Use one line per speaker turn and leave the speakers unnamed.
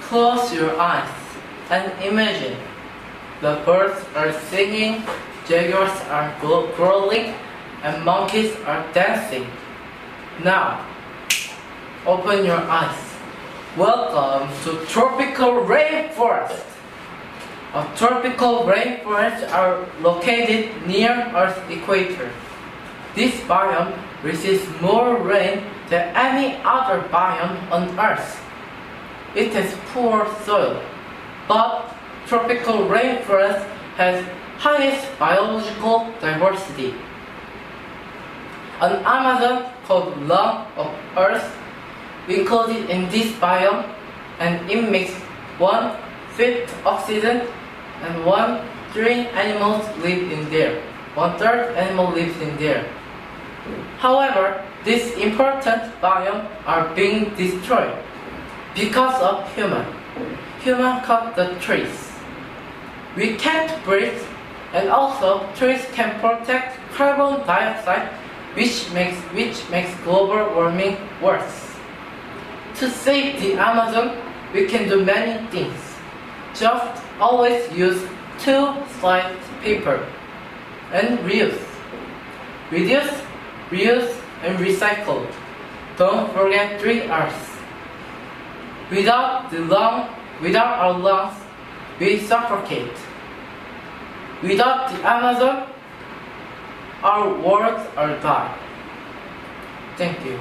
Close your eyes and imagine the birds are singing, jaguars are growling, and monkeys are dancing. Now, open your eyes. Welcome to tropical rainforest. Tropical rainforests are located near Earth's equator. This biome receives more rain than any other biome on Earth. It has poor soil, but tropical rainforest has highest biological diversity. An Amazon called lung of Earth included in this biome, and it makes 1/5 oxygen and 1/3 animals live in there. 1/3 animal lives in there. However, this important biome are being destroyed because of human. Human cut the trees. We can't breathe, and also trees can protect carbon dioxide, which makes global warming worse. To save the Amazon, we can do many things. Just always use 2-slice paper and reuse. Reduce, reuse, and recycle. Don't forget 3 R's. Without our lungs, we suffocate. Without the Amazon, our worlds are die. Thank you.